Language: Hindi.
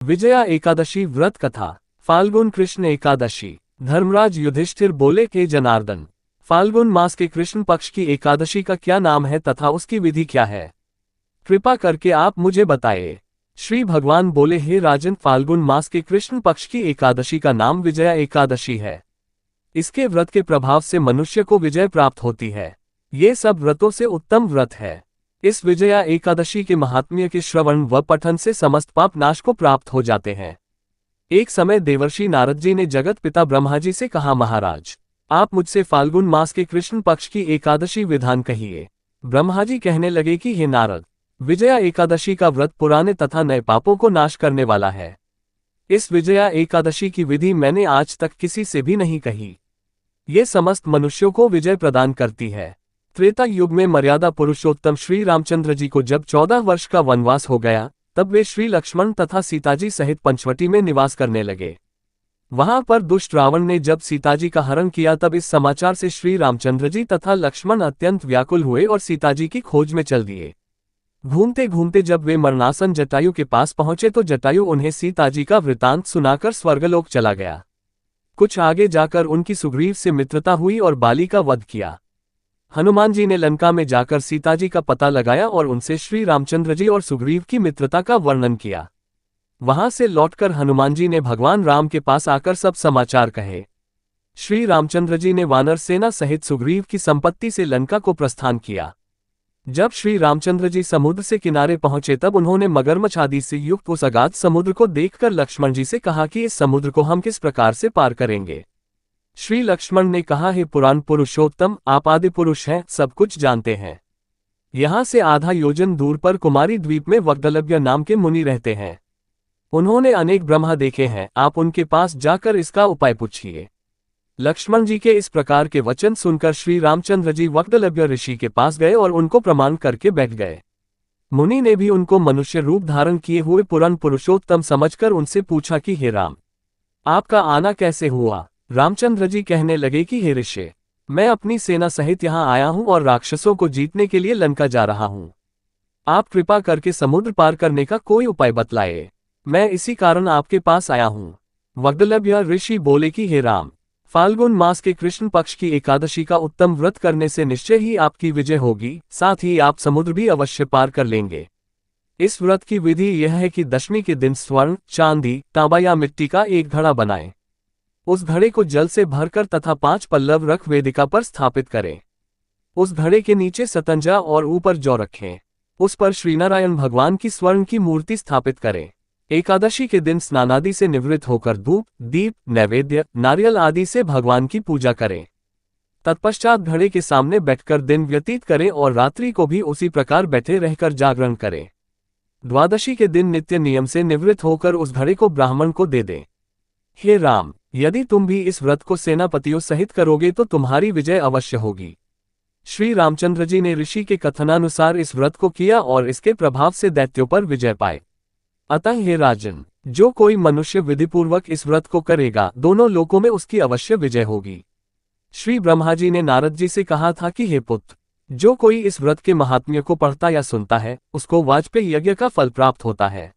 विजया एकादशी व्रत कथा। फाल्गुन कृष्ण एकादशी। धर्मराज युधिष्ठिर बोले के जनार्दन, फाल्गुन मास के कृष्ण पक्ष की एकादशी का क्या नाम है तथा उसकी विधि क्या है? कृपा करके आप मुझे बताइए। श्री भगवान बोले, हे राजन, फाल्गुन मास के कृष्ण पक्ष की एकादशी का नाम विजया एकादशी है। इसके व्रत के प्रभाव से मनुष्य को विजय प्राप्त होती है। ये सब व्रतों से उत्तम व्रत है। इस विजया एकादशी के महात्म्य के श्रवण व पठन से समस्त पाप नाश को प्राप्त हो जाते हैं। एक समय देवर्षि नारद जी ने जगत पिता ब्रह्मा जी से कहा, महाराज, आप मुझसे फाल्गुन मास के कृष्ण पक्ष की एकादशी विधान कहिए। ब्रह्मा जी कहने लगे कि हे नारद, विजया एकादशी का व्रत पुराने तथा नए पापों को नाश करने वाला है। इस विजया एकादशी की विधि मैंने आज तक किसी से भी नहीं कही। ये समस्त मनुष्यों को विजय प्रदान करती है। त्रेता युग में मर्यादा पुरुषोत्तम श्री रामचंद्र जी को जब 14 वर्ष का वनवास हो गया, तब वे श्री लक्ष्मण तथा सीताजी सहित पंचवटी में निवास करने लगे। वहां पर दुष्ट रावण ने जब सीताजी का हरण किया, तब इस समाचार से श्री रामचंद्र जी तथा लक्ष्मण अत्यंत व्याकुल हुए और सीताजी की खोज में चल दिए। घूमते घूमते जब वे मरणासन जटायु के पास पहुंचे तो जटायु उन्हें सीताजी का वृतांत सुनाकर स्वर्गलोक चला गया। कुछ आगे जाकर उनकी सुग्रीव से मित्रता हुई और बाली का वध किया। हनुमान जी ने लंका में जाकर सीताजी का पता लगाया और उनसे श्री रामचंद्र जी और सुग्रीव की मित्रता का वर्णन किया। वहां से लौटकर हनुमान जी ने भगवान राम के पास आकर सब समाचार कहे। श्री रामचंद्र जी ने वानर सेना सहित सुग्रीव की संपत्ति से लंका को प्रस्थान किया। जब श्री रामचंद्र जी समुद्र से किनारे पहुंचे, तब उन्होंने मगरमच्छ आदि से युक्त उस अगाध समुद्र को देखकर लक्ष्मण जी से कहा कि इस समुद्र को हम किस प्रकार से पार करेंगे। श्री लक्ष्मण ने कहा, हे पुराण पुरुषोत्तम, आप आदि पुरुष हैं, सब कुछ जानते हैं। यहाँ से आधा योजन दूर पर कुमारी द्वीप में वग्दलभ्य नाम के मुनि रहते हैं। उन्होंने अनेक ब्रह्मा देखे हैं, आप उनके पास जाकर इसका उपाय पूछिए। लक्ष्मण जी के इस प्रकार के वचन सुनकर श्री रामचंद्र जी वग्दलभ्य ऋषि के पास गए और उनको प्रणाम करके बैठ गए। मुनि ने भी उनको मनुष्य रूप धारण किए हुए पुराण पुरुषोत्तम समझकर उनसे पूछा कि हे राम, आपका आना कैसे हुआ? रामचंद्र जी कहने लगे कि हे ऋषि, मैं अपनी सेना सहित यहाँ आया हूँ और राक्षसों को जीतने के लिए लंका जा रहा हूँ। आप कृपा करके समुद्र पार करने का कोई उपाय बतलाए, मैं इसी कारण आपके पास आया हूँ। वग्दलभ्य ऋषि बोले कि हे राम, फाल्गुन मास के कृष्ण पक्ष की एकादशी का उत्तम व्रत करने से निश्चय ही आपकी विजय होगी, साथ ही आप समुद्र भी अवश्य पार कर लेंगे। इस व्रत की विधि यह है कि दशमी के दिन स्वर्ण, चांदी, तांबा या मिट्टी का एक घड़ा बनाएं। उस घड़े को जल से भरकर तथा 5 पल्लव रख वेदिका पर स्थापित करें। उस घड़े के नीचे सतंजा और ऊपर जौ रखें। उस पर श्रीनारायण भगवान की स्वर्ण की मूर्ति स्थापित करें। एकादशी के दिन स्नानादि से निवृत्त होकर धूप, दीप, नैवेद्य, नारियल आदि से भगवान की पूजा करें। तत्पश्चात घड़े के सामने बैठकर दिन व्यतीत करें और रात्रि को भी उसी प्रकार बैठे रहकर जागरण करें। द्वादशी के दिन नित्य नियम से निवृत्त होकर उस घड़े को ब्राह्मण को दे दें। हे राम, यदि तुम भी इस व्रत को सेनापतियों सहित करोगे तो तुम्हारी विजय अवश्य होगी। श्री रामचंद्र जी ने ऋषि के कथनानुसार इस व्रत को किया और इसके प्रभाव से दैत्यों पर विजय पाए। अतः हे राजन, जो कोई मनुष्य विधिपूर्वक इस व्रत को करेगा, दोनों लोकों में उसकी अवश्य विजय होगी। श्री ब्रह्मा जी ने नारद जी से कहा था कि हे पुत्र, जो कोई इस व्रत के महात्म्य को पढ़ता या सुनता है, उसको वाजपेयी यज्ञ का फल प्राप्त होता है।